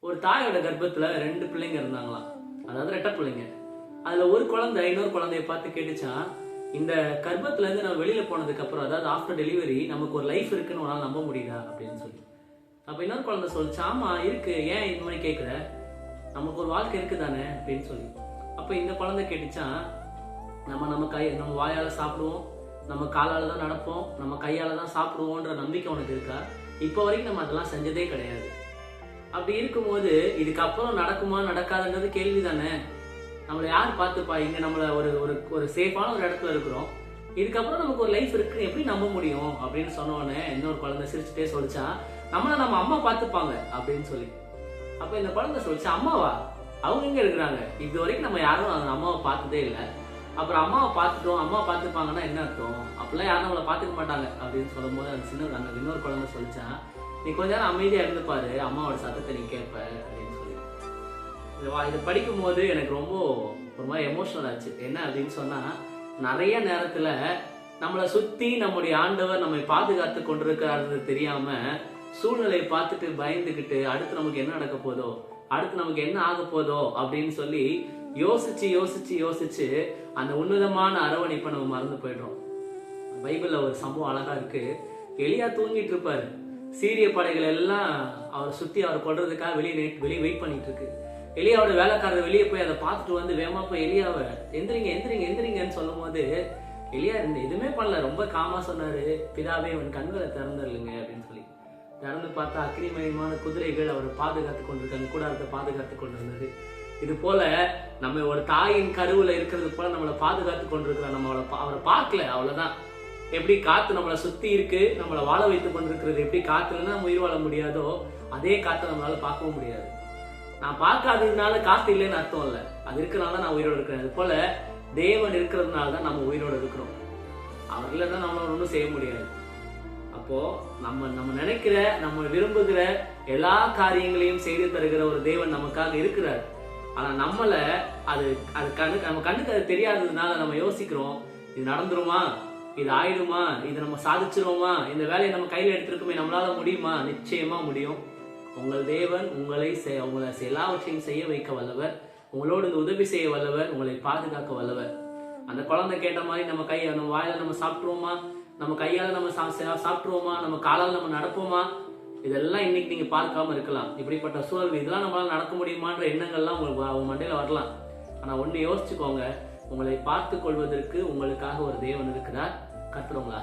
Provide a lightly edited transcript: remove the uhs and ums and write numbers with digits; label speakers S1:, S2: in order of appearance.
S1: ஒரு தாயோட கர்ப்பத்துல 2 பிள்ளைங்க இருந்தாங்களாம். அதாவது ரெட்டை பிள்ளைங்க. அதுல ஒரு குழந்தை இன்னொரு குழந்தைய பார்த்து கேட்டுச்சான், இந்த கர்ப்பத்துல இருந்து நம்ம வெளியில போனதுக்கு அப்புறம், அதாவது ஆஃப்டர் டெலிவரி நமக்கு ஒரு லைஃப் இருக்குன்னு உன்னால நம்ப முடியுதா அப்படின்னு சொல்லி. அப்ப இன்னொரு குழந்தை சொல்லிச்சு, ஆமா இருக்கு, ஏன் இந்த மாதிரி கேட்குற, நமக்கு ஒரு வாழ்க்கை இருக்குதானே அப்படின்னு சொல்லி. அப்ப இந்த குழந்தை கேட்டுச்சான், நம்ம வாயால சாப்பிடுவோம், நம்ம காலால தான் நடப்போம், நம்ம கையால தான் சாப்பிடுவோன்ற நம்பிக்கை உனக்கு இருக்கா? இப்போ வரைக்கும் நம்ம அதெல்லாம் செஞ்சதே கிடையாது. அப்படி இருக்கும்போது இதுக்கப்புறம் நடக்குமா நடக்காதுன்றது கேள்வி தானே. நம்மளை யார் பார்த்துப்பா? இங்க நம்மள ஒரு ஒரு ஒரு சேஃபான ஒரு இடத்துல இருக்கிறோம், இதுக்கப்புறம் நமக்கு ஒரு லைஃப் இருக்குன்னு எப்படி நம்ப முடியும் அப்படின்னு சொன்ன உடனே இன்னொரு குழந்தை சிரிச்சுட்டே சொல்லிச்சா, நம்ம அம்மா பார்த்துப்பாங்க அப்படின்னு சொல்லி. அப்ப இந்த குழந்தை சொல்லிச்சு, அம்மாவா? அவங்க எங்க இருக்கிறாங்க? இது வரைக்கும் நம்ம யாரும் அந்த அம்மாவை பார்த்ததே இல்லை. அப்புறம் அம்மாவை பார்த்துட்டோம், அம்மா பார்த்துப்பாங்கன்னா என்ன அர்த்தம்? அப்பெல்லாம் யாரும் நம்மளை பார்த்துக்க மாட்டாங்க அப்படின்னு சொல்லும் போது அந்த சின்ன அந்த இன்னொரு குழந்தை சொல்லிச்சான், நீ கொஞ்ச நேரம் அமைதியா இருந்து பாரு, அம்மாவோட சத்தத்தை நீ கேட்ப அப்படின்னு சொல்லி. இதை படிக்கும் போது எனக்கு ரொம்ப ஒரு மாதிரி எமோஷனல் ஆச்சு. என்ன அப்படின்னு சொன்னா, நிறைய நேரத்துல நம்மளை சுத்தி நம்முடைய ஆண்டவர் நம்மை பாதுகாத்து கொண்டிருக்கிறாரு தெரியாம சூழ்நிலையை பார்த்துட்டு பயந்துகிட்டு அடுத்து நமக்கு என்ன நடக்க போதோ, அடுத்து நமக்கு என்ன ஆக போதோ அப்படின்னு சொல்லி யோசிச்சு யோசிச்சு யோசிச்சு அந்த உன்னதமான அரவணைப்பை நம்ம மறந்து போயிடுறோம். பைபிள்ல ஒரு சம்பவம் அழகா இருக்கு. எலியா தூங்கிட்டு இருப்பாரு, சீரிய படைகள் எல்லாம் அவரை சுத்தி அவரை கொல்றதுக்காக வெளியே வெயிட் பண்ணிட்டு இருக்கு. எலியாவோட வேலைக்காரர் வெளியே போய் அதை பார்த்துட்டு வந்து வேகமா போய் எலியாவை எந்திரிங்க எந்திரிங்க எந்திரிங்கன்னு சொல்லும் போது எலியா எதுவுமே பண்ணல, ரொம்ப காமா சொன்னாரு, பிதாவே அவன் கண்களை திறந்துருங்க அப்படின்னு சொல்லி. திறந்து பார்த்தா அக்னிமயமான குதிரைகள் அவரை பாதுகாத்து கொண்டிருக்காங்க, கூடாரத்தை பாதுகாத்து கொண்டிருந்தது. இது போல நம்ம ஒரு தாயின் கருவுல இருக்கிறது போல நம்மளை பாதுகாத்து கொண்டிருக்கிறோம். நம்ம அவரை பார்க்கல, அவ்வளவுதான். எப்படி காத்து நம்மளை சுத்தி இருக்கு, நம்மளை வாழ வைத்து கொண்டிருக்கிறது. எப்படி காத்துலன்னா நம்ம உயிர் வாழ முடியாதோ அதே காத்தை நம்மளால பார்க்கவும் முடியாது. நான் பார்க்காததுனால காத்து இல்லைன்னு அர்த்தம் இல்லை, அது இருக்கிறனால நான் உயிரோடு இருக்கிறேன். அது போல தேவன் இருக்கிறதுனால தான் நம்ம உயிரோடு இருக்கிறோம். அவர் இல்லைன்னா நம்மளால ஒன்றும் செய்ய முடியாது. அப்போ நம்ம நினைக்கிற, நம்ம விரும்புகிற எல்லா காரியங்களையும் செய்து தருகிற ஒரு தேவன் நமக்காக இருக்கிறார். ஆனா நம்மள நம்ம கண்ணுக்கு அது தெரியாததுனால நம்ம யோசிக்கிறோம், இது நடந்துருமா, இது ஆயிடுமா, இது நம்ம சாதிச்சிருவோமா, இந்த வேலையை நம்ம கையில எடுத்திருக்குமே, நம்மளால முடியுமா? நிச்சயமா முடியும். உங்கள் தேவன் உங்களை எல்லாவற்றையும் செய்ய வைக்க வல்லவர், உங்களோடு உதவி செய்ய வல்லவர், உங்களை பாதுகாக்க வல்லவர். அந்த குழந்தை கேட்ட மாதிரி நம்ம வாயில நம்ம சாப்பிட்டுருவோமா, நம்ம கையால நம்ம சாப்பிட்டுருவோமா, நம்ம காலால் நம்ம நடப்போமா? இதெல்லாம் இன்னைக்கு நீங்க பார்க்காம இருக்கலாம். இப்படிப்பட்ட சூழல் இதெல்லாம் நம்மளால நடக்க முடியுமான்ற எண்ணங்கள்லாம் உங்க மண்டையில வரலாம். ஆனா ஒண்ணு யோசிச்சுக்கோங்க, உங்களை பார்த்து கொள்வதற்கு உங்களுக்காக ஒரு தேவன் இருக்கிறார். கர்த்தர் உங்களை